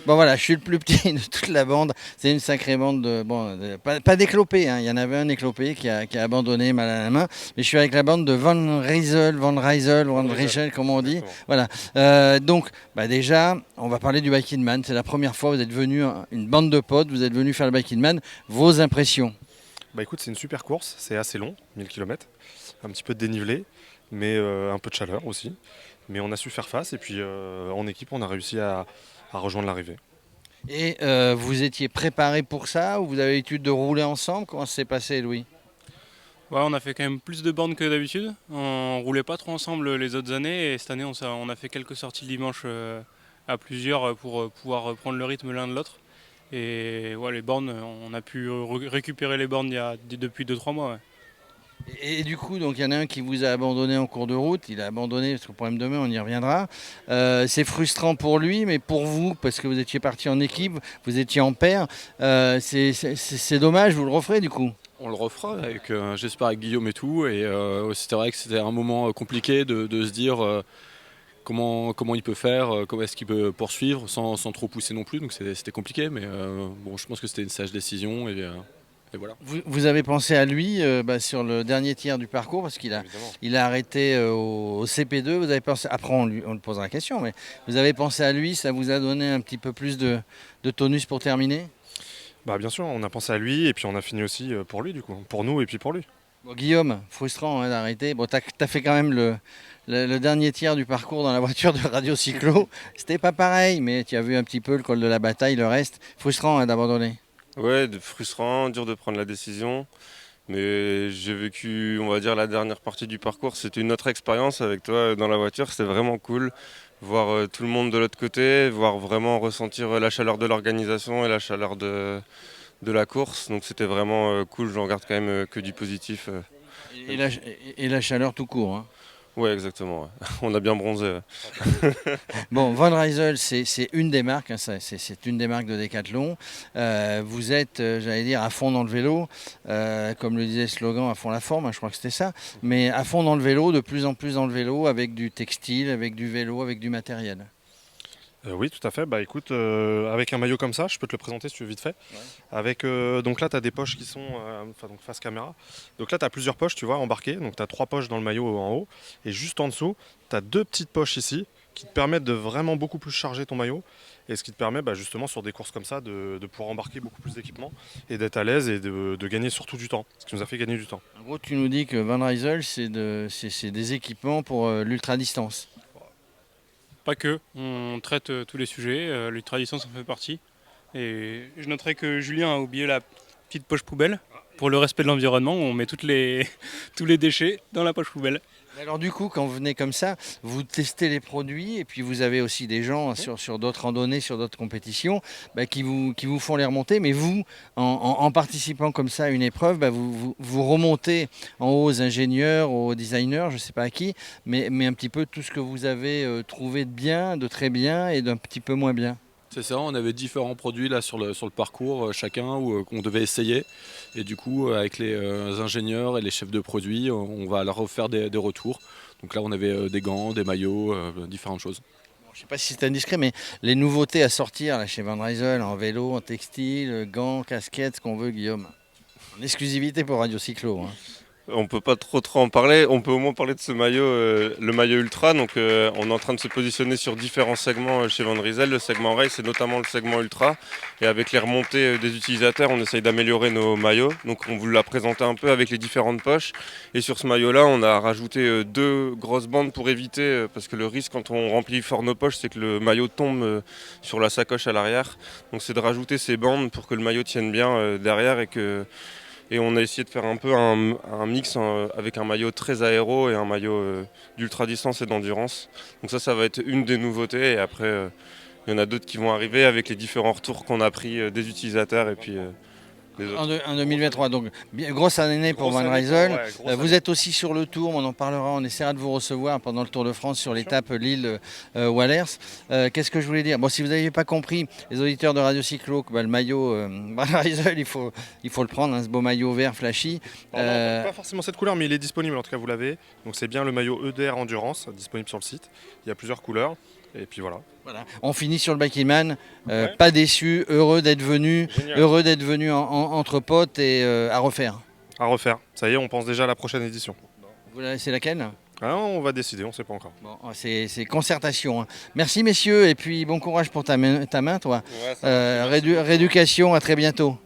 Bon voilà, je suis le plus petit de toute la bande. C'est une sacrée bande pas d'éclopés, hein. Il y en avait un éclopé qui a abandonné mal à la main. Mais je suis avec la bande de Van Riesel, comme on dit. Exactement. Voilà. Donc, déjà, on va parler du Bike in Man. C'est la première fois que vous êtes venu, une bande de potes, vous êtes venu faire le Bike in Man. Vos impressions? Bah écoute, c'est une super course, c'est assez long, 1000 km, un petit peu de dénivelé, mais un peu de chaleur aussi. Mais on a su faire face et puis en équipe, on a réussi à rejoindre l'arrivée. Et vous étiez préparé pour ça ou vous avez l'habitude de rouler ensemble? Comment ça s'est passé, Louis? Ouais, on a fait quand même plus de bornes que d'habitude. On roulait pas trop ensemble les autres années et cette année on a fait quelques sorties le dimanche à plusieurs pour pouvoir prendre le rythme l'un de l'autre. Et ouais, les bornes, on a pu récupérer les bornes depuis 2-3 mois. Ouais. Et du coup, donc il y en a un qui vous a abandonné en cours de route. Il a abandonné parce que le problème de main, on y reviendra. C'est frustrant pour lui, mais pour vous, parce que vous étiez parti en équipe, vous étiez en paire. C'est dommage. Vous le referez du coup. On le refera avec, j'espère avec Guillaume et tout. Et c'était vrai que c'était un moment compliqué de se dire comment il peut faire, comment est-ce qu'il peut poursuivre sans trop pousser non plus. Donc c'était compliqué, mais bon, je pense que c'était une sage décision et voilà. Vous avez pensé à lui sur le dernier tiers du parcours parce Évidemment. il a arrêté au CP2. Vous avez pensé, après on le posera la question, mais vous avez pensé à lui, ça vous a donné un petit peu plus de tonus pour terminer? Bah bien sûr, on a pensé à lui et puis on a fini aussi pour lui du coup, pour nous et puis pour lui. Bon, Guillaume, frustrant hein, d'arrêter. Bon, t'as fait quand même le dernier tiers du parcours dans la voiture de Radio Cyclo. C'était pas pareil, mais tu as vu un petit peu le col de la bataille, le reste. Frustrant hein, d'abandonner. Ouais, frustrant, dur de prendre la décision. Mais j'ai vécu, on va dire, la dernière partie du parcours. C'était une autre expérience avec toi dans la voiture. C'était vraiment cool. Voir tout le monde de l'autre côté, voir vraiment ressentir la chaleur de l'organisation et la chaleur de la course. Donc c'était vraiment cool. J'en garde quand même que du positif. Et la, et la chaleur tout court, hein. Ouais, exactement. Ouais. On a bien bronzé. Bon, Van Rysel, c'est une des marques, hein, c'est une des marques de Decathlon. Vous êtes, j'allais dire, à fond dans le vélo, comme le disait le slogan, à fond la forme, hein, je crois que c'était ça. Mais à fond dans le vélo, de plus en plus dans le vélo, avec du textile, avec du vélo, avec du matériel. Oui, tout à fait. Bah écoute, avec un maillot comme ça, je peux te le présenter si tu veux vite fait. Ouais. Avec donc là, tu as des poches qui sont donc face caméra. Donc là, tu as plusieurs poches, tu vois, embarquées. Donc tu as trois poches dans le maillot en haut. Et juste en dessous, tu as deux petites poches ici qui te permettent de vraiment beaucoup plus charger ton maillot. Et ce qui te permet justement sur des courses comme ça de pouvoir embarquer beaucoup plus d'équipement et d'être à l'aise et de gagner surtout du temps. Ce qui nous a fait gagner du temps. En gros, tu nous dis que Van Rysel, c'est des équipements pour l'ultra-distance. Pas que, on traite tous les sujets, l'ultra-distance en fait partie. Et je noterai que Julien a oublié la petite poche poubelle pour le respect de l'environnement où on met tous les déchets dans la poche poubelle. Alors du coup, quand vous venez comme ça, vous testez les produits et puis vous avez aussi des gens sur d'autres randonnées, sur d'autres compétitions qui vous font les remontées. Mais vous, en participant comme ça à une épreuve, vous remontez en haut aux ingénieurs, aux designers, je ne sais pas à qui, mais un petit peu tout ce que vous avez trouvé de bien, de très bien et d'un petit peu moins bien. C'est ça, on avait différents produits là sur le parcours, chacun, qu'on devait essayer. Et du coup, avec les ingénieurs et les chefs de produits, on va leur refaire des retours. Donc là, on avait des gants, des maillots, différentes choses. Bon, je ne sais pas si c'est indiscret, mais les nouveautés à sortir là, chez Van Rysel, en vélo, en textile, gants, casquettes, ce qu'on veut, Guillaume. En exclusivité pour Radio Cyclo, hein. On peut pas trop en parler. On peut au moins parler de ce maillot, le maillot ultra. Donc, on est en train de se positionner sur différents segments chez Van Rysel. Le segment race, c'est notamment le segment ultra. Et avec les remontées des utilisateurs, on essaye d'améliorer nos maillots. Donc, on vous l'a présenté un peu avec les différentes poches. Et sur ce maillot-là, on a rajouté deux grosses bandes pour éviter, parce que le risque quand on remplit fort nos poches, c'est que le maillot tombe sur la sacoche à l'arrière. Donc, c'est de rajouter ces bandes pour que le maillot tienne bien derrière et on a essayé de faire un peu un mix avec un maillot très aéro et un maillot d'ultra distance et d'endurance. Donc ça va être une des nouveautés. Et après, il y en a d'autres qui vont arriver avec les différents retours qu'on a pris des utilisateurs et puis des autres. En 2023, donc grosse année pour Grosse Van année, Rysel. ouais, grosse Vous année. êtes aussi sur le tour, on en parlera, on essaiera de vous recevoir pendant le Tour de France sur l'étape Lille-Wallers. Qu'est-ce que je voulais dire? Bon, si vous n'aviez pas compris, les auditeurs de Radio Cyclo, que, le maillot Van Rysel, il faut le prendre, hein, ce beau maillot vert flashy. Alors, non, pas forcément cette couleur, mais il est disponible, en tout cas vous l'avez. Donc c'est bien le maillot EDR Endurance, disponible sur le site. Il y a plusieurs couleurs. Et puis voilà. Voilà. On finit sur le Bike in Man, Ouais. pas déçu, heureux d'être venu, Génial. entre potes et à refaire. À refaire. Ça y est, on pense déjà à la prochaine édition. C'est laquelle? Ah, on va décider, on ne sait pas encore. Bon, c'est concertation, hein. Merci messieurs et puis bon courage pour ta main toi. Ouais, ça marche. Merci beaucoup. Rééducation, à très bientôt.